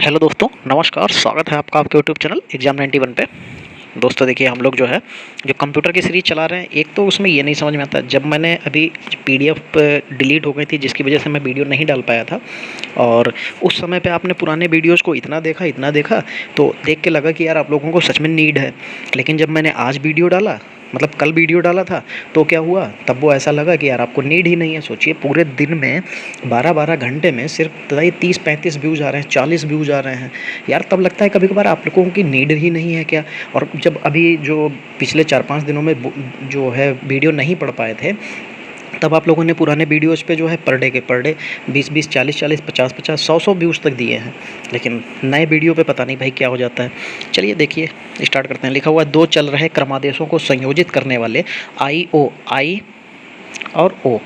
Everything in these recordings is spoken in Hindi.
हेलो दोस्तों, नमस्कार। स्वागत है आपका आपके यूट्यूब चैनल एग्जाम 91 पे। दोस्तों देखिए, हम लोग जो है जो कंप्यूटर की सीरीज़ चला रहे हैं, एक तो उसमें ये नहीं समझ में आता, जब मैंने अभी पीडीएफ डिलीट हो गई थी जिसकी वजह से मैं वीडियो नहीं डाल पाया था, और उस समय पे आपने पुराने वीडियोस को इतना देखा तो देख के लगा कि यार आप लोगों को सच में नीड है। लेकिन जब मैंने आज वीडियो डाला, मतलब कल वीडियो डाला था, तो क्या हुआ, तब वो ऐसा लगा कि यार आपको नीड ही नहीं है। सोचिए, पूरे दिन में 12-12 घंटे में सिर्फ 30-35 व्यूज़ आ रहे हैं, 40 व्यूज़ आ रहे हैं। यार तब लगता है कभी कभार आप लोगों की नीड ही नहीं है क्या। और जब अभी जो पिछले 4-5 दिनों में जो है वीडियो नहीं पढ़ पाए थे, तब आप लोगों ने पुराने वीडियोस पे जो है पर डे 20-20, 40-40, 50-50, 100-100 व्यूज़ तक दिए हैं। लेकिन नए वीडियो पे पता नहीं भाई क्या हो जाता है। चलिए देखिए, स्टार्ट करते हैं। लिखा हुआ है, दो चल रहे क्रमादेशों को संयोजित करने वाले आई और ओ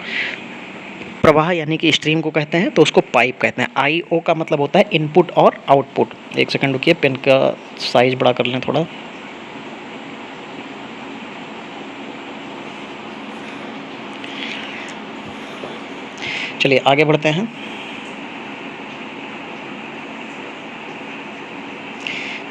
प्रवाह यानी कि स्ट्रीम को कहते हैं, तो उसको पाइप कहते हैं। आई ओ का मतलब होता है इनपुट और आउटपुट। एक सेकंड रुकिए, पेन का साइज बड़ा कर लें थोड़ा। चलिए आगे बढ़ते हैं।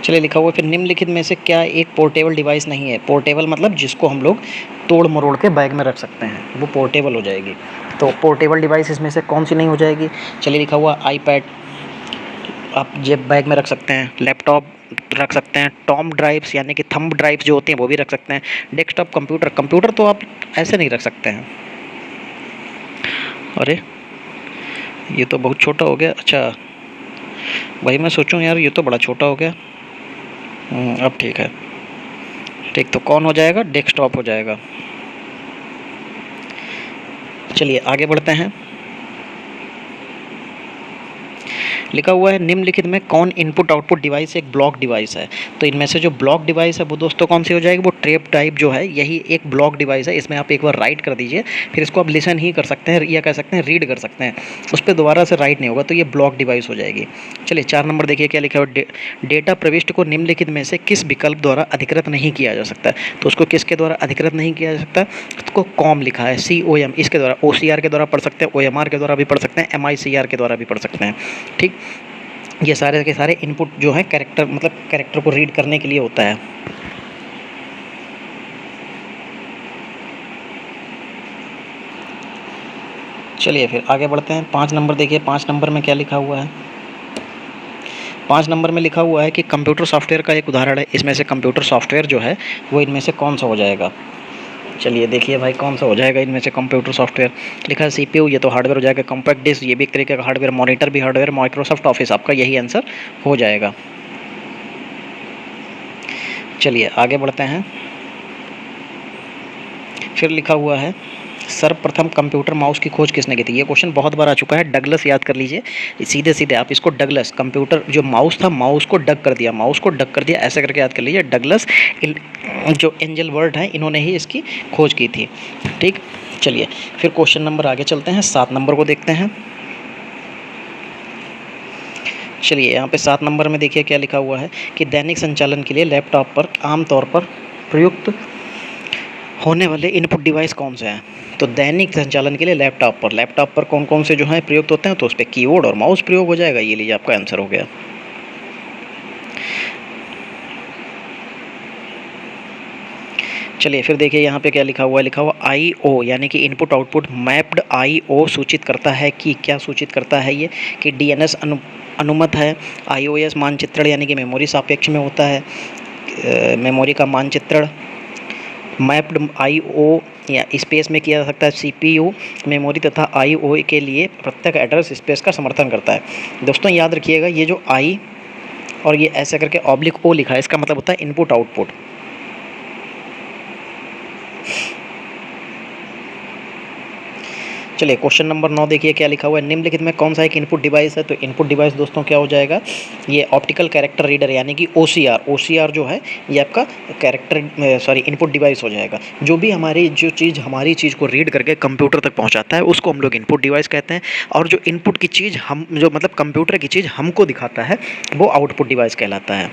चलिए लिखा हुआ, फिर निम्नलिखित में से क्या एक पोर्टेबल डिवाइस नहीं है। पोर्टेबल मतलब जिसको हम लोग तोड़ मरोड़ के बैग में रख सकते हैं, वो पोर्टेबल हो जाएगी। तो पोर्टेबल डिवाइस इसमें से कौन सी नहीं हो जाएगी। चलिए लिखा हुआ, आईपैड आप जेब बैग में रख सकते हैं, लैपटॉप रख सकते हैं, टॉम ड्राइव्स यानी कि थंब ड्राइव्स जो होती हैं वो भी रख सकते हैं, डेस्कटॉप कंप्यूटर तो आप ऐसे नहीं रख सकते हैं। अरे ये तो बहुत छोटा हो गया। अच्छा, वही मैं सोचूं यार, ये तो बड़ा छोटा हो गया। अब ठीक है। ठीक, तो कौन हो जाएगा, डेस्कटॉप हो जाएगा। चलिए आगे बढ़ते हैं। लिखा हुआ है, निम्नलिखित में कौन इनपुट आउटपुट डिवाइस एक ब्लॉक डिवाइस है। तो इनमें से जो ब्लॉक डिवाइस है वो दोस्तों कौन सी हो जाएगी, वो ट्रेप टाइप जो है, यही एक ब्लॉक डिवाइस है। इसमें आप एक बार राइट कर दीजिए, फिर इसको आप लिसन ही कर सकते हैं या कह सकते हैं रीड कर सकते हैं, उस पर दोबारा से राइट नहीं होगा, तो ये ब्लॉक डिवाइस हो जाएगी। चलिए 4 नंबर देखिए क्या लिखा हुआ, डेटा प्रविष्ट को निम्नलिखित में से किस विकल्प द्वारा अधिकृत नहीं किया जा सकता है। तो उसको किसके द्वारा अधिकृत नहीं किया जा सकता, उसको कॉम लिखा है, COM, इसके द्वारा, OCR के द्वारा पढ़ सकते हैं, OMR के द्वारा भी पढ़ सकते हैं, MICR के द्वारा भी पढ़ सकते हैं। ठीक, ये सारे के सारे इनपुट जो है कैरेक्टर, मतलब कैरेक्टर को रीड करने के लिए होता है। चलिए फिर आगे बढ़ते हैं। 5 नंबर देखिए, 5 नंबर में क्या लिखा हुआ है। 5 नंबर में लिखा हुआ है कि कंप्यूटर सॉफ्टवेयर का एक उदाहरण है। इसमें से कंप्यूटर सॉफ्टवेयर जो है वो इनमें से कौन सा हो जाएगा। चलिए देखिए भाई, कौन सा हो जाएगा इनमें से कंप्यूटर सॉफ्टवेयर। लिखा है CPU, ये तो हार्डवेयर हो जाएगा। कॉम्पैक्ट डिस्क, ये भी एक तरीके का हार्डवेयर। मॉनिटर भी हार्डवेयर। माइक्रोसॉफ्ट ऑफिस, आपका यही आंसर हो जाएगा। चलिए आगे बढ़ते हैं। फिर लिखा हुआ है, सर्वप्रथम कंप्यूटर माउस की खोज किसने की थी। ये क्वेश्चन बहुत बार आ चुका है, डगलस याद कर लीजिए। सीधे सीधे आप इसको डगलस, कंप्यूटर जो माउस था, माउस को डग कर दिया, माउस को डग कर दिया, ऐसे करके याद कर लीजिए। डगलस जो एंजल वर्ड है, इन्होंने ही इसकी खोज की थी। ठीक, चलिए फिर क्वेश्चन नंबर आगे चलते हैं, 7 नंबर को देखते हैं। चलिए यहाँ पे 7 नंबर में देखिए क्या लिखा हुआ है कि दैनिक संचालन के लिए लैपटॉप पर आमतौर पर प्रयुक्त होने वाले इनपुट डिवाइस कौन से हैं। तो दैनिक संचालन के लिए लैपटॉप पर कौन कौन से जो हैं प्रयुक्त होते हैं, तो उस पर कीबोर्ड और माउस प्रयोग हो जाएगा। ये लीजिए आपका आंसर हो गया। चलिए फिर देखिए यहाँ पे क्या लिखा हुआ है। लिखा हुआ IO यानी कि इनपुट आउटपुट मैप्ड IO सूचित करता है कि क्या सूचित करता है ये, कि DNS अनुमत है। IOS मानचित्रण यानी कि मेमोरी सापेक्ष में होता है, मेमोरी का मानचित्रण। मैप्ड IO या स्पेस में किया जा सकता है। CPU मेमोरी तथा IO के लिए प्रत्येक एड्रेस स्पेस का समर्थन करता है। दोस्तों याद रखिएगा, ये जो I और ये ऐसे करके /O लिखा है, इसका मतलब होता है इनपुट आउटपुट। चलिए क्वेश्चन नंबर 9 देखिए क्या लिखा हुआ है। निम्नलिखित में कौन सा एक इनपुट डिवाइस है। तो इनपुट डिवाइस दोस्तों क्या हो जाएगा, ये ऑप्टिकल कैरेक्टर रीडर यानी कि OCR जो है, ये आपका इनपुट डिवाइस हो जाएगा। जो भी हमारी चीज़ को रीड करके कंप्यूटर तक पहुंचाता है, उसको हम लोग इनपुट डिवाइस कहते हैं। और जो इनपुट की चीज़ मतलब कंप्यूटर की चीज़ हमको दिखाता है, वो आउटपुट डिवाइस कहलाता है।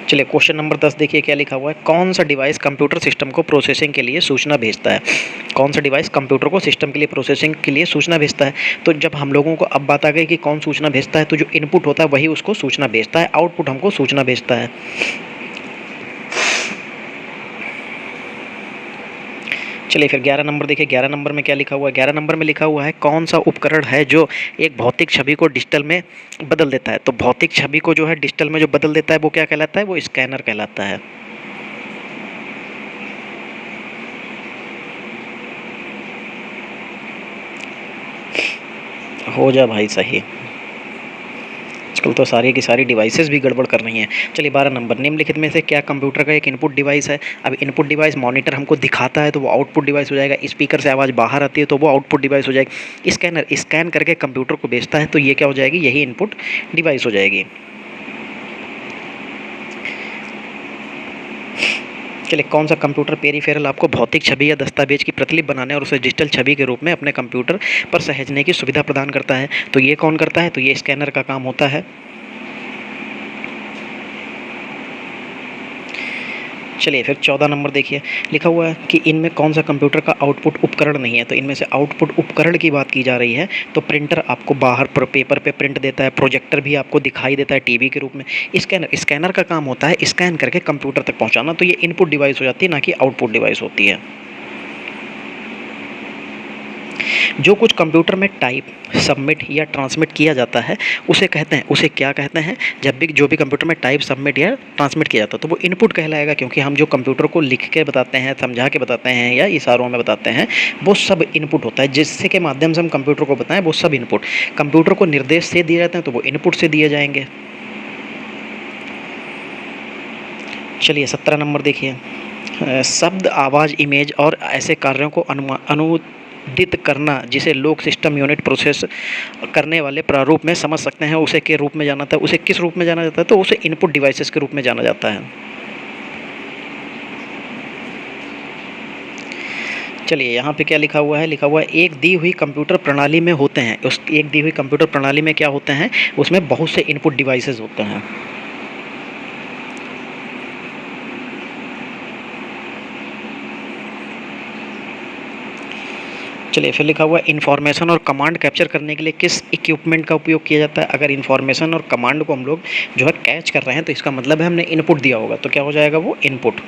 चलिए क्वेश्चन नंबर 10 देखिए क्या लिखा हुआ है। कौन सा डिवाइस कंप्यूटर सिस्टम को प्रोसेसिंग के लिए सूचना भेजता है? कौन सा डिवाइस कंप्यूटर को सिस्टम के लिए प्रोसेसिंग के लिए सूचना भेजता है? तो जब हम लोगों को अब बात आ गई कि कौन सूचना भेजता है, तो जो इनपुट होता है वही उसको सूचना भेजता है, आउटपुट हमको सूचना भेजता है। चलिए फिर 11 नंबर देखिए, 11 नंबर में क्या लिखा हुआ है। 11 नंबर में लिखा हुआ है कौन सा उपकरण है जो एक भौतिक छवि को डिजिटल में बदल देता है? तो भौतिक छवि को जो है डिजिटल में जो बदल देता है वो क्या कहलाता है? वो स्कैनर कहलाता है। हो जा भाई सही। आजकल तो सारी की सारी डिवाइसेस भी गड़बड़ कर रही हैं। चलिए 12 नंबर, निम्नलिखित में से क्या कंप्यूटर का एक इनपुट डिवाइस है? अब इनपुट डिवाइस मॉनिटर हमको दिखाता है तो वो आउटपुट डिवाइस हो जाएगा। स्पीकर से आवाज़ बाहर आती है तो वो आउटपुट डिवाइस हो जाएगी। स्कैनर स्कैन करके कंप्यूटर को भेजता है तो ये क्या हो जाएगी? यही इनपुट डिवाइस हो जाएगी। चलिए कौन सा कंप्यूटर पेरीफेरल आपको भौतिक छवि या दस्तावेज की प्रतिलिपि बनाने और उसे डिजिटल छवि के रूप में अपने कंप्यूटर पर सहेजने की सुविधा प्रदान करता है? तो ये कौन करता है? तो ये स्कैनर का काम होता है। चलिए फिर 14 नंबर देखिए, लिखा हुआ है कि इनमें कौन सा कंप्यूटर का आउटपुट उपकरण नहीं है? तो इनमें से आउटपुट उपकरण की बात की जा रही है तो प्रिंटर आपको बाहर पेपर पे प्रिंट देता है, प्रोजेक्टर भी आपको दिखाई देता है टीवी के रूप में। स्कैनर का काम होता है स्कैन करके कंप्यूटर तक पहुंचाना, तो ये इनपुट डिवाइस हो जाती है, ना कि आउटपुट डिवाइस होती है। जो कुछ कंप्यूटर में टाइप, सबमिट या ट्रांसमिट किया जाता है उसे कहते हैं, उसे क्या कहते हैं? जब भी जो भी कंप्यूटर में टाइप, सबमिट या ट्रांसमिट किया जाता है तो वो इनपुट कहलाएगा, क्योंकि हम जो कंप्यूटर को लिख के बताते हैं, समझा के बताते हैं या इशारों में बताते हैं, वो सब इनपुट होता है। जिससे के माध्यम से हम कंप्यूटर को बताएं वो सब इनपुट। कंप्यूटर को निर्देश से दिए जाते हैं तो वो इनपुट से दिए जाएंगे। चलिए 17 नंबर देखिए, शब्द, आवाज़, इमेज और ऐसे कार्यों को अनुदित करना जिसे लोग सिस्टम यूनिट प्रोसेस करने वाले प्रारूप में समझ सकते हैं, उसे के रूप में जाना जाता है। उसे किस रूप में जाना जाता है? तो उसे इनपुट डिवाइसेस के रूप में जाना जाता है। चलिए यहाँ पे क्या लिखा हुआ है? लिखा हुआ है एक दी हुई कंप्यूटर प्रणाली में होते हैं, उस एक दी हुई कंप्यूटर प्रणाली में क्या होते हैं? उसमें बहुत से इनपुट डिवाइसेस होते हैं। चलिए फिर लिखा हुआ है इन्फॉर्मेशन और कमांड कैप्चर करने के लिए किस इक्विपमेंट का उपयोग किया जाता है? अगर इन्फॉर्मेशन और कमांड को हम लोग जो है कैच कर रहे हैं तो इसका मतलब है हमने इनपुट दिया होगा, तो क्या हो जाएगा? वो इनपुट।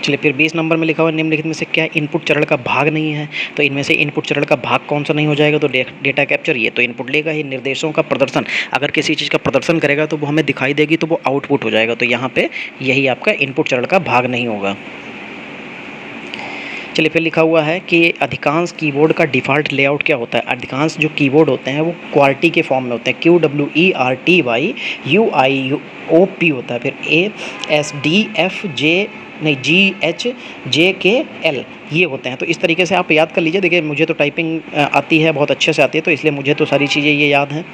चलिए फिर 20 नंबर में लिखा हुआ निम्नलिखित में से क्या इनपुट चरण का भाग नहीं है? तो इनमें से इनपुट चरण का भाग कौन सा नहीं हो जाएगा? तो डेटा कैप्चर, ये तो इनपुट लेगा ही। निर्देशों का प्रदर्शन, अगर किसी चीज़ का प्रदर्शन करेगा तो वो हमें दिखाई देगी तो वो आउटपुट हो जाएगा, तो यहाँ पे यही आपका इनपुट चरण का भाग नहीं होगा। चलिए फिर लिखा हुआ है कि अधिकांश कीबोर्ड का डिफ़ॉल्ट लेआउट क्या होता है? अधिकांश जो कीबोर्ड होते हैं वो QWERTY के फॉर्म में होते हैं, QWERTY होता है, फिर GHJKL ये होते हैं। तो इस तरीके से आप याद कर लीजिए। देखिए मुझे तो टाइपिंग आती है, बहुत अच्छे से आती है, तो इसलिए मुझे तो सारी चीज़ें ये याद हैं।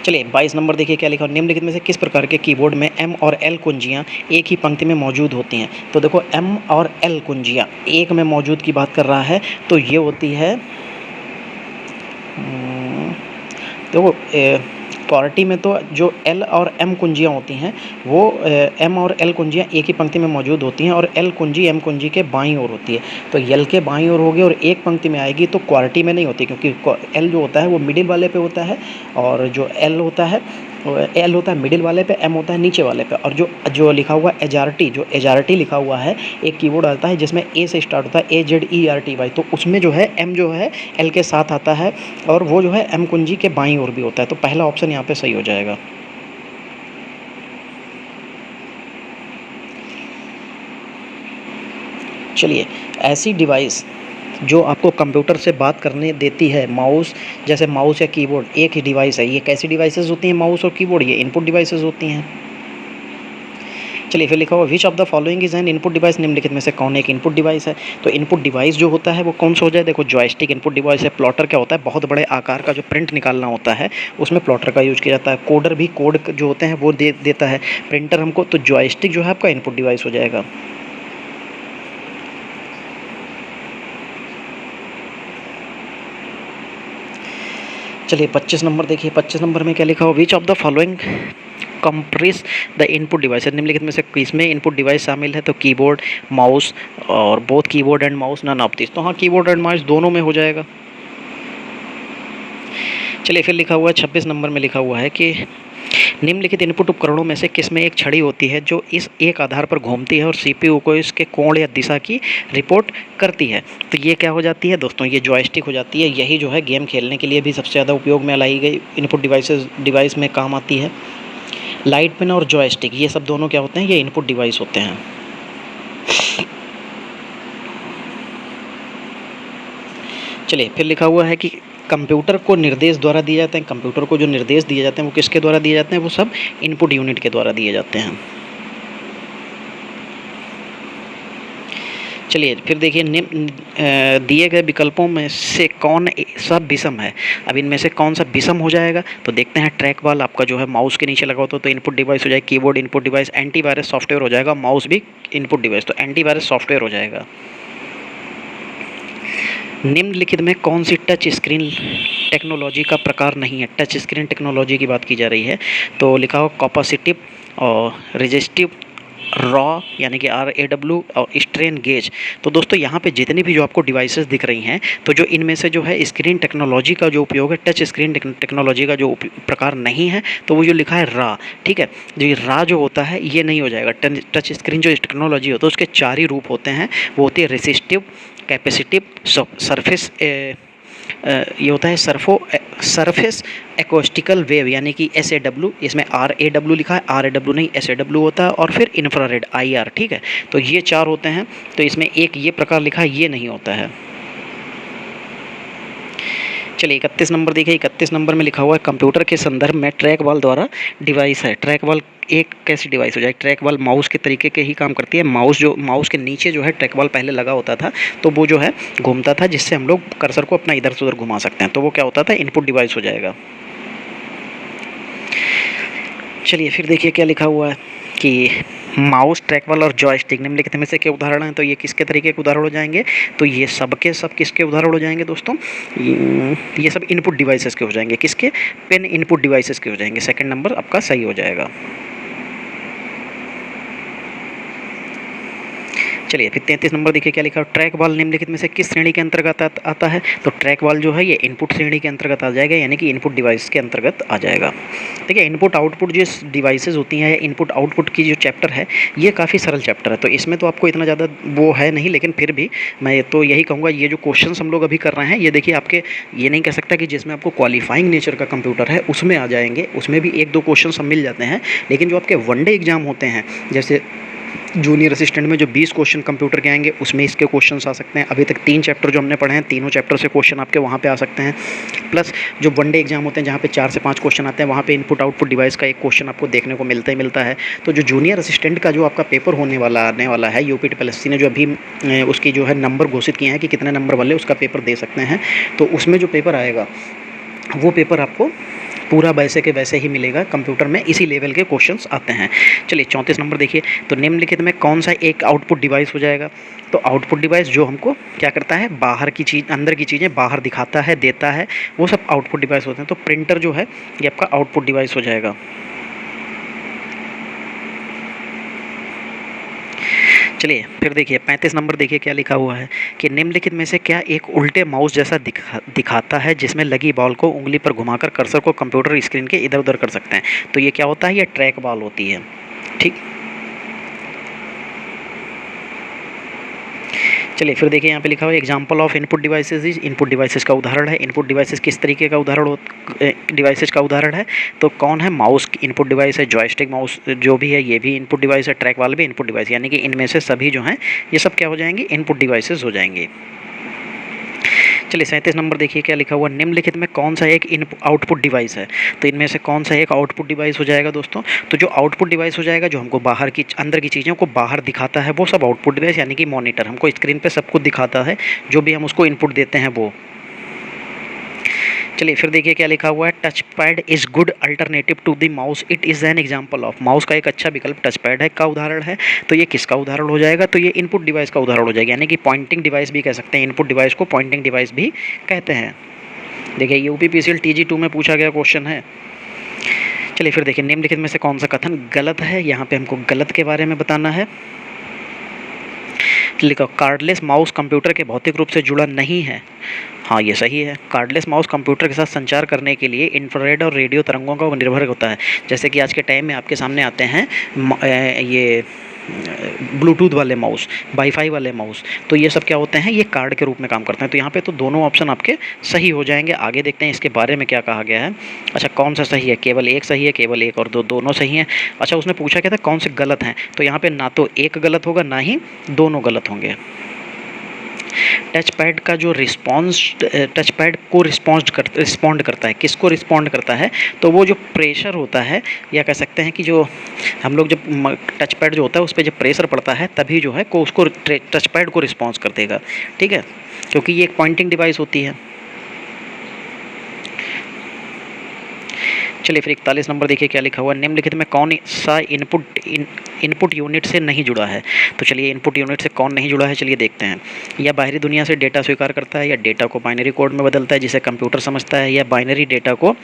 चलिए 22 नंबर देखिए क्या लिखा है, निम्नलिखित में से किस प्रकार के कीबोर्ड में M और L कुंजियाँ एक ही पंक्ति में मौजूद होती हैं? तो देखो M और L कुंजियाँ एक में मौजूद की बात कर रहा है तो ये होती है, देखो QWERTY में तो जो L और M कुंजियाँ होती हैं वो M और L कुंजियाँ एक ही पंक्ति में मौजूद होती हैं और L कुंजी M कुंजी के बाईं ओर होती है। तो L के बाईं ओर होगी और एक पंक्ति में आएगी, तो QWERTY में नहीं होती, क्योंकि L जो होता है वो मिडिल वाले पे होता है और जो L होता है मिडिल वाले पे, M होता है नीचे वाले पे। और जो लिखा हुआ एजार्टी लिखा हुआ है, एक कीबोर्ड आता है जिसमें A से स्टार्ट होता है, AZERTY, तो उसमें जो है M जो है L के साथ आता है और वो जो है M कुंजी के बाईं ओर भी होता है। तो पहला ऑप्शन यहाँ पे सही हो जाएगा। चलिए ऐसी डिवाइस जो आपको कंप्यूटर से बात करने देती है, माउस, जैसे माउस या कीबोर्ड एक ही डिवाइस है, ये कैसी डिवाइसेस होती हैं? माउस और कीबोर्ड ये इनपुट डिवाइसेस होती हैं। चलिए फिर लिखा हुआ विच of the following is an input device, निम्नलिखित में से कौन एक इनपुट डिवाइस है? तो इनपुट डिवाइस जो होता है वो कौन सा हो जाए? देखो जॉयस्टिक इनपुट डिवाइस है। प्लॉटर क्या होता है? बहुत बड़े आकार का जो प्रिंट निकालना होता है उसमें प्लॉटर का यूज किया जाता है। कोडर भी कोड जो होते हैं वो देता है प्रिंटर हमको, तो जॉयस्टिक जो है आपका इनपुट डिवाइस हो जाएगा। चलिए 25 नंबर देखिए, 25 नंबर में क्या लिखा हो, which of the following compress the input device. निम्नलिखित में से किसमें इनपुट डिवाइस शामिल है, तो कीबोर्ड, माउस और both keyboard and mouse none of this. तो हाँ, कीबोर्ड एंड माउस दोनों में हो जाएगा। चलिए फिर लिखा हुआ है 26 नंबर में लिखा हुआ है कि निम्नलिखित इनपुट उपकरणों में से किसमें एक छड़ी होती है जो इस एक आधार पर घूमती है और सीपीयू को इसके कोण या दिशा की रिपोर्ट करती है। तो ये क्या हो जाती है दोस्तों, ये जॉयस्टिक हो जाती है। यही जो है गेम खेलने के लिए भी सबसे ज़्यादा उपयोग में लाई गई इनपुट डिवाइस में काम आती है। लाइट पिन और जॉयस्टिक ये सब दोनों क्या होते हैं, ये इनपुट डिवाइस होते हैं। चलिए फिर लिखा हुआ है कि कंप्यूटर को निर्देश द्वारा दिए जाते हैं। कंप्यूटर को जो निर्देश दिए जाते हैं वो किसके द्वारा दिए जाते हैं, वो सब इनपुट यूनिट के द्वारा दिए जाते हैं। चलिए फिर देखिए, दिए गए विकल्पों में से कौन सा विषम है। अब इनमें से कौन सा विषम हो जाएगा, तो देखते हैं। ट्रैक बॉल आपका जो है माउस के नीचे लगा होता है तो इनपुट डिवाइस हो जाएगा, keyboard input device, antivirus software हो जाएगा, माउस भी इनपुट डिवाइस, तो एंटीवायरस सॉफ्टवेयर हो जाएगा। निम्नलिखित में कौन सी टच स्क्रीन टेक्नोलॉजी का प्रकार नहीं है। टच स्क्रीन टेक्नोलॉजी की बात की जा रही है, तो लिखा हो कैपेसिटिव और रेजिस्टिव, रॉ यानी कि RAW और स्ट्रेन गेज। तो दोस्तों यहाँ पे जितनी भी जो आपको डिवाइसेस दिख रही हैं, तो जो इनमें से जो है स्क्रीन टेक्नोलॉजी का जो उपयोग है, टच स्क्रीन टेक्नोलॉजी का जो प्रकार नहीं है, तो वो जो लिखा है रा, ठीक है। जो ये रा जो होता है ये नहीं हो जाएगा। टच स्क्रीन जो टेक्नोलॉजी होता है उसके 4 ही रूप होते हैं। वो होती है रेसिस्टिव, कैपेसिटिव, सरफेस, ये होता है सरफेस एक्वेस्टिकल वेव यानी कि SAW। इसमें RAW लिखा है, RAW नहीं SAW होता है, और फिर इंफ्रारेड IR, ठीक है। तो ये 4 होते हैं, तो इसमें एक ये प्रकार लिखा है, ये नहीं होता है। चलिए 31 नंबर देखिए, 31 नंबर में लिखा हुआ है कंप्यूटर के संदर्भ में ट्रैक बॉल द्वारा डिवाइस है। ट्रैक बॉल एक कैसी डिवाइस हो जाए, ट्रैक बॉल माउस के तरीके के ही काम करती है। माउस के नीचे जो है ट्रैक बॉल पहले लगा होता था, तो वो जो है घूमता था, जिससे हम लोग कर्सर को अपना इधर से उधर घुमा सकते हैं, तो वो क्या होता था, इनपुट डिवाइस हो जाएगा। चलिए फिर देखिए क्या लिखा हुआ है कि माउस, ट्रैकबॉल और जॉयस्टिक निम्नलिखित में से क्या उदाहरण हैं। तो ये किसके तरीके के उदाहरण हो जाएंगे, तो ये सब के सब किसके उदाहरण हो जाएंगे दोस्तों, ये सब इनपुट डिवाइसेस के हो जाएंगे। किसके, पेन इनपुट डिवाइसेस के हो जाएंगे। सेकंड नंबर आपका सही हो जाएगा। चलिए फिर 33 नंबर देखिए क्या लिखा है, ट्रैक बॉल निम्नलिखित में से किस श्रेणी के अंतर्गत आता है। तो ट्रैक बॉल जो है ये इनपुट श्रेणी के अंतर्गत आ जाएगा, यानी कि इनपुट डिवाइस के अंतर्गत आ जाएगा। देखिए इनपुट आउटपुट जो डिवाइसेस होती हैं, इनपुट आउटपुट की जो चैप्टर है ये काफ़ी सरल चैप्टर है, तो इसमें तो आपको इतना ज़्यादा वो है नहीं, लेकिन फिर भी मैं तो यही कहूँगा, ये जो क्वेश्चन हम लोग अभी कर रहे हैं ये देखिए आपके, ये नहीं कह सकता कि जिसमें आपको क्वालिफाइंग नेचर का कंप्यूटर है उसमें आ जाएंगे, उसमें भी 1-2 क्वेश्चन सब मिल जाते हैं। लेकिन जो आपके वनडे एग्जाम होते हैं, जैसे जूनियर असिस्टेंट में जो 20 क्वेश्चन कंप्यूटर के आएंगे, उसमें इसके क्वेश्चंस आ सकते हैं। अभी तक 3 चैप्टर जो हमने पढ़े हैं, तीनों चैप्टर से क्वेश्चन आपके वहाँ पे आ सकते हैं। प्लस जो वनडे एग्जाम होते हैं जहाँ पे 4 से 5 क्वेश्चन आते हैं, वहाँ पे इनपुट आउटपुट डिवाइस का एक क्वेश्चन आपको देखने को मिलता ही मिलता है। तो जो जूनियर असिस्टेंट का जो आपका पेपर आने वाला है, UPTPLSC ने जो अभी उसकी जो है नंबर घोषित किए हैं कि कितने नंबर वाले उसका पेपर दे सकते हैं, तो उसमें जो पेपर आएगा वो पेपर आपको पूरा वैसे के वैसे ही मिलेगा। कंप्यूटर में इसी लेवल के क्वेश्चंस आते हैं। चलिए 34 नंबर देखिए, तो निम्नलिखित में कौन सा एक आउटपुट डिवाइस हो जाएगा। तो आउटपुट डिवाइस जो हमको क्या करता है, बाहर की चीज़, अंदर की चीज़ें बाहर दिखाता है, देता है, वो सब आउटपुट डिवाइस होते हैं। तो प्रिंटर जो है ये आपका आउटपुट डिवाइस हो जाएगा। चलिए फिर देखिए 35 नंबर देखिए क्या लिखा हुआ है कि निम्नलिखित में से क्या एक उल्टे माउस जैसा दिखाता है जिसमें लगी बॉल को उंगली पर घुमाकर कर्सर को कंप्यूटर स्क्रीन के इधर उधर कर सकते हैं। तो ये क्या होता है, ये ट्रैक बॉल होती है, ठीक। चलिए फिर देखिए यहाँ पे लिखा हुआ है example of input devices is, input devices का उदाहरण है। इनपुट डिवाइसेस किस तरीके का उदाहरण डिवाइसेस का उदाहरण है, तो कौन है, माउस इनपुट डिवाइस है, जॉयस्टिक माउस जो भी है ये भी इनपुट डिवाइस है, ट्रैक वाल भी इनपुट डिवाइस, यानी कि इनमें से सभी जो हैं ये सब क्या हो जाएंगे, इनपुट डिवाइसेस हो जाएंगे। चलिए 37 नंबर देखिए क्या लिखा हुआ, निम्नलिखित में कौन सा एक आउटपुट डिवाइस है। तो इनमें से कौन सा एक आउटपुट डिवाइस हो जाएगा दोस्तों, तो जो आउटपुट डिवाइस हो जाएगा जो हमको बाहर की, अंदर की चीज़ों को बाहर दिखाता है, वो सब आउटपुट डिवाइस, यानी कि मॉनिटर हमको स्क्रीन पे सब कुछ दिखाता है, जो भी हम उसको इनपुट देते हैं वो। चलिए फिर देखिए क्या लिखा हुआ है, touch pad is good alternative to the mouse, it is an example of. Mouse का एक अच्छा विकल्प टच पैड है, का उदाहरण है। तो ये किसका उदाहरण हो जाएगा, तो ये इनपुट डिवाइस का उदाहरण हो जाएगा, यानी कि पॉइंटिंग डिवाइस भी कह सकते हैं, इनपुट डिवाइस को पॉइंटिंग डिवाइस भी कहते हैं। देखिए यूपीपीसीएल TG2 में पूछा गया क्वेश्चन है। चलिए फिर देखिए, निम्नलिखित में से कौन सा कथन गलत है। यहाँ पे हमको गलत के बारे में बताना है। लिखो, कार्डलेस माउस कंप्यूटर के भौतिक रूप से जुड़ा नहीं है। हाँ, ये सही है। कार्डलेस माउस कंप्यूटर के साथ संचार करने के लिए इंफ्रारेड और रेडियो तरंगों का निर्भर होता है। जैसे कि आज के टाइम में आपके सामने आते हैं ये ब्लूटूथ वाले माउस, वाईफाई वाले माउस, तो ये सब क्या होते हैं, ये कार्ड के रूप में काम करते हैं। तो यहाँ पे तो दोनों ऑप्शन आपके सही हो जाएंगे। आगे देखते हैं इसके बारे में क्या कहा गया है। अच्छा, कौन सा सही है? केवल एक सही है, केवल एक और दो, दोनों सही हैं। अच्छा, उसने पूछा क्या था कौन से गलत हैं, तो यहाँ पे ना तो एक गलत होगा ना ही दोनों गलत होंगे। टच पैड का जो टच पैड को रिस्पॉन्ड करता है, किसको रिस्पॉन्ड करता है? तो वो जो प्रेशर होता है, या कह सकते हैं कि जो हम लोग जब टच पैड जो होता है उस पर जब प्रेशर पड़ता है तभी जो है को उसको टच पैड को रिस्पॉन्स कर देगा। ठीक है, क्योंकि ये एक पॉइंटिंग डिवाइस होती है। चलिए फिर 41 नंबर देखिए क्या लिखा हुआ। निम्नलिखित में कौन सा इनपुट यूनिट से नहीं जुड़ा है? तो चलिए इनपुट यूनिट से कौन नहीं जुड़ा है, चलिए देखते हैं। या बाहरी दुनिया से डेटा स्वीकार करता है, या डेटा को बाइनरी कोड में बदलता है जिसे कंप्यूटर समझता है, या बाइनरी डेटा को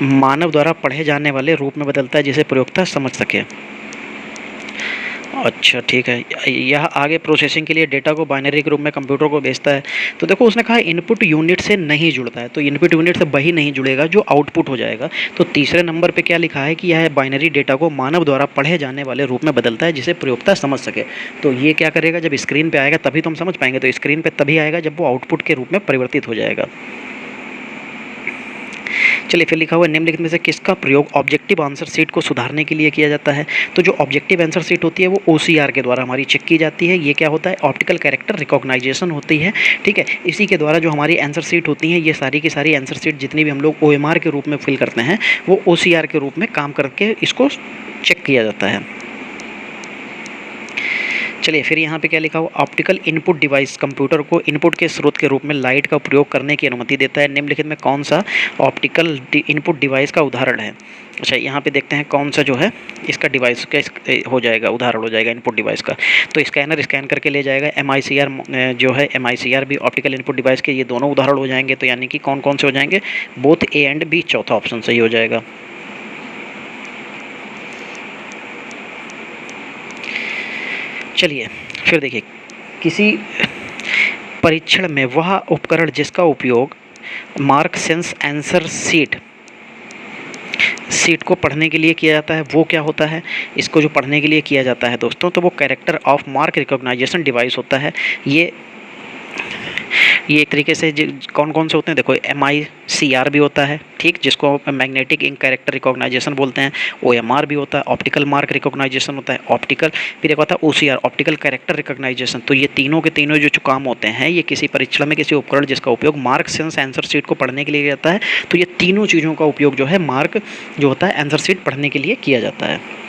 मानव द्वारा पढ़े जाने वाले रूप में बदलता है जिसे प्रयोक्ता समझ सके। अच्छा ठीक है, यह आगे प्रोसेसिंग के लिए डेटा को बाइनरी के रूप में कंप्यूटर को भेजता है। तो देखो उसने कहा इनपुट यूनिट से नहीं जुड़ता है, तो इनपुट यूनिट से वही नहीं जुड़ेगा जो आउटपुट हो जाएगा। तो तीसरे नंबर पे क्या लिखा है कि यह बाइनरी डेटा को मानव द्वारा पढ़े जाने वाले रूप में बदलता है जिसे प्रयोक्ता समझ सके। तो ये क्या करेगा, जब स्क्रीन पर आएगा तभी तो हम समझ पाएंगे। तो स्क्रीन पर तभी आएगा जब वो आउटपुट के रूप में परिवर्तित हो जाएगा। चलिए फिर लिखा हुआ निम्नलिखित में से किसका प्रयोग ऑब्जेक्टिव आंसर शीट को सुधारने के लिए किया जाता है? तो जो ऑब्जेक्टिव आंसर शीट होती है वो OCR के द्वारा हमारी चेक की जाती है। ये क्या होता है, ऑप्टिकल कैरेक्टर रिकॉग्नाइजेशन होती है। ठीक है, इसी के द्वारा जो हमारी आंसर शीट होती है, ये सारी की सारी आंसर शीट जितनी भी हम लोग OMR के रूप में फिल करते हैं वो OCR के रूप में काम करके इसको चेक किया जाता है। चलिए फिर यहाँ पे क्या लिखा हुआ, ऑप्टिकल इनपुट डिवाइस कंप्यूटर को इनपुट के स्रोत के रूप में लाइट का प्रयोग करने की अनुमति देता है। निम्नलिखित में कौन सा ऑप्टिकल इनपुट डिवाइस का उदाहरण है? अच्छा, यहाँ पे देखते हैं कौन सा जो है इसका डिवाइस का हो जाएगा, उदाहरण हो जाएगा इनपुट डिवाइस का। तो स्कैनर स्कैन करके ले जाएगा। MICR जो है, MICR भी ऑप्टिकल इनपुट डिवाइस के, ये दोनों उदाहरण हो जाएंगे। तो यानी कि कौन कौन से हो जाएंगे, बोथ A एंड B, चौथा ऑप्शन सही हो जाएगा। चलिए फिर देखिए, किसी परीक्षण में वह उपकरण जिसका उपयोग मार्क सेंस आंसर सीट को पढ़ने के लिए किया जाता है वो क्या होता है? इसको जो पढ़ने के लिए किया जाता है दोस्तों, तो वो character of mark recognization device होता है। ये एक तरीके से कौन कौन से होते हैं, देखो MICR भी होता है, ठीक, जिसको मैग्नेटिक इंक कैरेक्टर रिकॉग्नाइजेशन बोलते हैं। OMR भी होता है, ऑप्टिकल मार्क रिकॉग्नाइजेशन होता है, ऑप्टिकल, फिर एक होता है OCR, ऑप्टिकल कैरेक्टर रिकॉग्नाइजेशन। तो ये तीनों के तीनों जो काम होते हैं, ये किसी परीक्षण में किसी उपकरण जिसका उपयोग मार्क सेंस आंसर शीट को पढ़ने के लिए किया जाता है, तो ये तीनों चीज़ों का उपयोग जो है मार्क जो होता है आंसर शीट पढ़ने के लिए किया जाता है।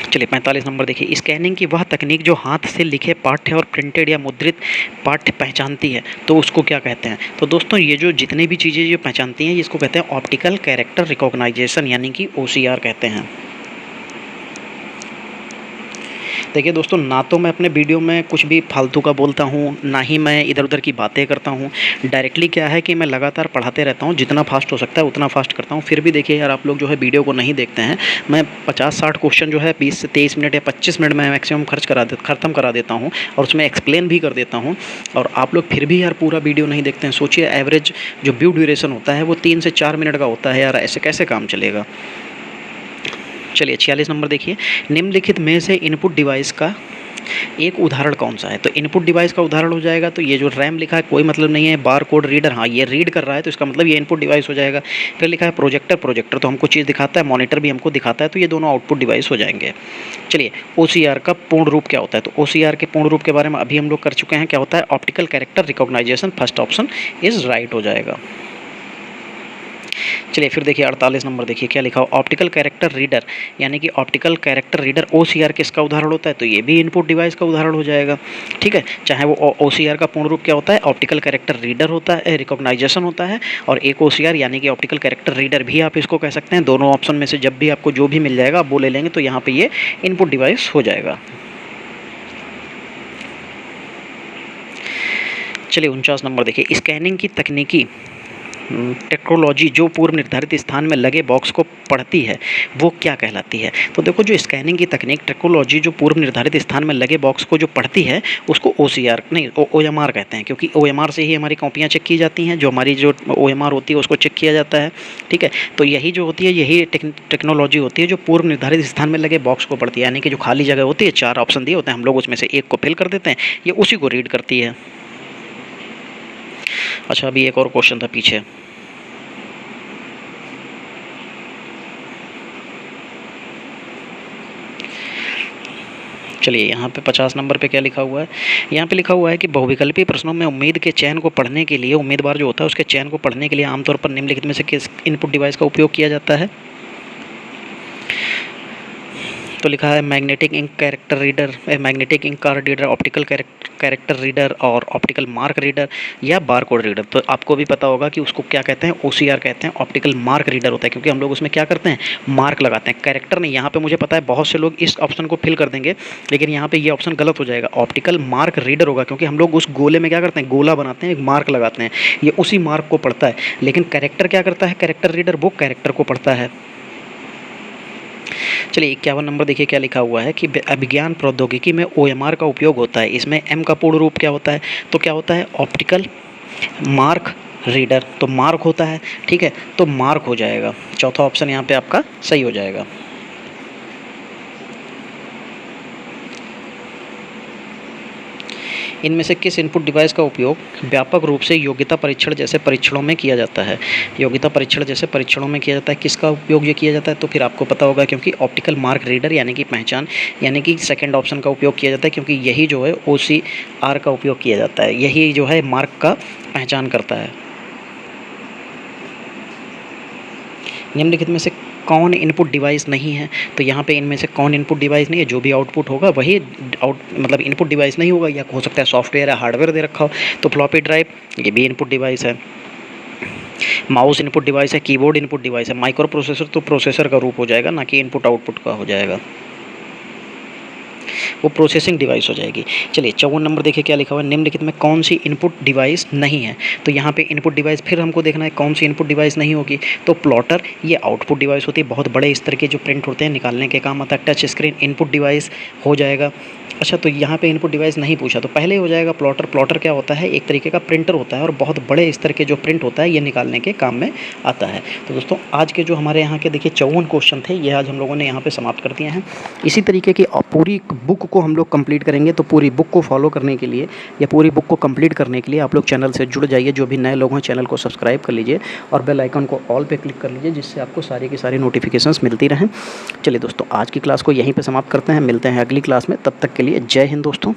चलिए 45 नंबर देखिए, स्कैनिंग की वह तकनीक जो हाथ से लिखे पाठ्य और प्रिंटेड या मुद्रित पाठ्य पहचानती है, तो उसको क्या कहते हैं? तो दोस्तों ये जो जितनी भी चीज़ें जो पहचानती हैं इसको कहते हैं ऑप्टिकल कैरेक्टर रिकॉग्नाइजेशन, यानी कि OCR कहते हैं। देखिए दोस्तों, ना तो मैं अपने वीडियो में कुछ भी फालतू का बोलता हूँ, ना ही मैं इधर उधर की बातें करता हूँ। डायरेक्टली क्या है कि मैं लगातार पढ़ाते रहता हूँ, जितना फास्ट हो सकता है उतना फास्ट करता हूँ। फिर भी देखिए यार, आप लोग जो है वीडियो को नहीं देखते हैं। मैं 50-60 क्वेश्चन जो है 20 से 23 मिनट या 25 मिनट में मैक्सिमम ख़त्म करा देता हूँ, और उसमें एक्सप्लेन भी कर देता हूँ। और आप लोग फिर भी यार पूरा वीडियो नहीं देखते हैं। सोचिए, एवरेज जो व्यू ड्यूरेशन होता है वो 3 से 4 मिनट का होता है यार, ऐसे कैसे काम चलेगा। चलिए 46 नंबर देखिए, निम्नलिखित में से इनपुट डिवाइस का एक उदाहरण कौन सा है? तो इनपुट डिवाइस का उदाहरण हो जाएगा, तो ये जो रैम लिखा है कोई मतलब नहीं है। बार कोड रीडर, हाँ ये रीड कर रहा है तो इसका मतलब ये इनपुट डिवाइस हो जाएगा। फिर लिखा है प्रोजेक्टर तो हमको चीज़ दिखाता है, मॉनिटर भी हमको दिखाता है, तो ये दोनों आउटपुट डिवाइस हो जाएंगे। चलिए OCR का पूर्ण रूप क्या होता है? तो OCR के पूर्ण रूप के बारे में अभी हम लोग कर चुके हैं। क्या होता है? Optical character recognization, first option is right हो जाएगा। चलिए फिर देखिए 48 नंबर देखिए क्या लिखा हो, ऑप्टिकल कैरेक्टर रीडर, यानी कि ऑप्टिकल कैरेक्टर रीडर OCR किसका उदाहरण होता है? तो ये भी इनपुट डिवाइस का उदाहरण हो जाएगा। ठीक है, चाहे वो OCR का पूर्ण रूप क्या होता है, ऑप्टिकल कैरेक्टर रीडर होता है, रिकॉग्नाइजेशन होता है, और एक OCR यानी कि ऑप्टिकल कैरेक्टर रीडर भी आप इसको कह सकते हैं। दोनों ऑप्शन में से जब भी आपको जो भी मिल जाएगा आप वो ले लेंगे, तो यहाँ पर ये इनपुट डिवाइस हो जाएगा। चलिए 49 नंबर देखिए, स्कैनिंग की तकनीकी टेक्नोलॉजी जो पूर्व निर्धारित स्थान में लगे बॉक्स को पढ़ती है वो क्या कहलाती है। तो देखो जो स्कैनिंग की तकनीक टेक्नोलॉजी जो पूर्व निर्धारित स्थान में लगे बॉक्स को जो पढ़ती है उसको OCR नहीं OMR कहते हैं, क्योंकि OMR से ही हमारी कॉपियाँ चेक की जाती हैं, जो हमारी जो OMR होती है उसको चेक किया जाता है। ठीक है, तो यही जो होती है यही टेक्नोलॉजी होती है जो पूर्व निर्धारित स्थान में लगे बॉक्स को पढ़ती है, यानी कि जो खाली जगह होती है 4 ऑप्शन दिए होते हैं, हम लोग उसमें से एक को फिल कर देते हैं, ये उसी को रीड करती है। अच्छा अभी एक और क्वेश्चन था पीछे, चलिए यहाँ पे 50 नंबर पे क्या लिखा हुआ है। यहाँ पे लिखा हुआ है कि बहुविकल्पी प्रश्नों में उम्मीद के चयन को पढ़ने के लिए, उम्मीदवार जो होता है उसके चयन को पढ़ने के लिए आमतौर पर निम्नलिखित में से किस इनपुट डिवाइस का उपयोग किया जाता है। तो लिखा है magnetic ink character reader, magnetic ink card reader, optical character reader और ऑप्टिकल मार्क रीडर या बारकोड रीडर। तो आपको भी पता होगा कि उसको क्या कहते हैं, OCR कहते हैं, ऑप्टिकल मार्क रीडर होता है, क्योंकि हम लोग उसमें क्या करते हैं, मार्क लगाते हैं, कैरेक्टर नहीं। यहाँ पे मुझे पता है बहुत से लोग इस ऑप्शन को फिल कर देंगे, लेकिन यहाँ पे ये ऑप्शन गलत हो जाएगा, ऑप्टिकल मार्क रीडर होगा, क्योंकि हम लोग उस गोले में क्या करते हैं, गोला बनाते हैं, एक मार्क लगाते हैं, ये उसी मार्क को पढ़ता है। लेकिन कैरेक्टर क्या करता है, कैरेक्टर रीडर वो कैरेक्टर को पढ़ता है। चलिए 51 नंबर देखिए क्या लिखा हुआ है कि विज्ञान प्रौद्योगिकी में OMR का उपयोग होता है, इसमें M का पूर्ण रूप क्या होता है। तो क्या होता है, ऑप्टिकल मार्क रीडर, तो मार्क होता है। ठीक है, तो मार्क हो जाएगा, चौथा ऑप्शन यहाँ पे आपका सही हो जाएगा। इनमें से किस इनपुट डिवाइस का उपयोग व्यापक रूप से योग्यता परीक्षण जैसे परीक्षणों में किया जाता है। योग्यता परीक्षण जैसे परीक्षणों में किया जाता है, किसका उपयोग ये किया जाता है, तो फिर आपको पता होगा, क्योंकि ऑप्टिकल मार्क रीडर यानी कि पहचान, यानी कि सेकंड ऑप्शन का उपयोग किया जाता है, क्योंकि यही जो है OCR का उपयोग किया जाता है, यही जो है मार्क का पहचान करता है। निम्नलिखित में से कौन इनपुट डिवाइस नहीं है। तो यहाँ पे इनमें से कौन इनपुट डिवाइस नहीं है, जो भी आउटपुट होगा वही मतलब इनपुट डिवाइस नहीं होगा, या हो सकता है सॉफ्टवेयर या हार्डवेयर दे रखा हो। तो फ्लॉपी ड्राइव ये भी इनपुट डिवाइस है, माउस इनपुट डिवाइस है, कीबोर्ड इनपुट डिवाइस है, माइक्रो प्रोसेसर तो प्रोसेसर का रूप हो जाएगा, ना कि इनपुट आउटपुट का हो जाएगा, वो प्रोसेसिंग डिवाइस हो जाएगी। चलिए 54 नंबर देखिए क्या लिखा हुआ है, निम्नलिखित में कौन सी इनपुट डिवाइस नहीं है। तो यहाँ पे इनपुट डिवाइस फिर हमको देखना है कौन सी इनपुट डिवाइस नहीं होगी। तो प्लॉटर ये आउटपुट डिवाइस होती है, बहुत बड़े स्तर के जो प्रिंट होते हैं निकालने के काम आता है। टच स्क्रीन इनपुट डिवाइस हो जाएगा। अच्छा तो यहाँ पे इनपुट डिवाइस नहीं पूछा, तो पहले हो जाएगा प्लॉटर। प्लॉटर क्या होता है, एक तरीके का प्रिंटर होता है और बहुत बड़े स्तर के जो प्रिंट होता है ये निकालने के काम में आता है। तो दोस्तों आज के जो हमारे यहाँ के देखिए 54 क्वेश्चन थे, ये आज हम लोगों ने यहाँ पे समाप्त कर दिए हैं। इसी तरीके की पूरी बुक को हम लोग कंप्लीट करेंगे, तो पूरी बुक को फॉलो करने के लिए या पूरी बुक को कंप्लीट करने के लिए आप लोग चैनल से जुड़ जाइए। जो भी नए लोग हैं चैनल को सब्सक्राइब कर लीजिए और बेल आइकन को ऑल पे क्लिक कर लीजिए, जिससे आपको सारी की सारी नोटिफिकेशंस मिलती रहें। चलिए दोस्तों आज की क्लास को यहीं पे समाप्त करते हैं, मिलते हैं अगली क्लास में, तब तक के लिए जय हिंद दोस्तों।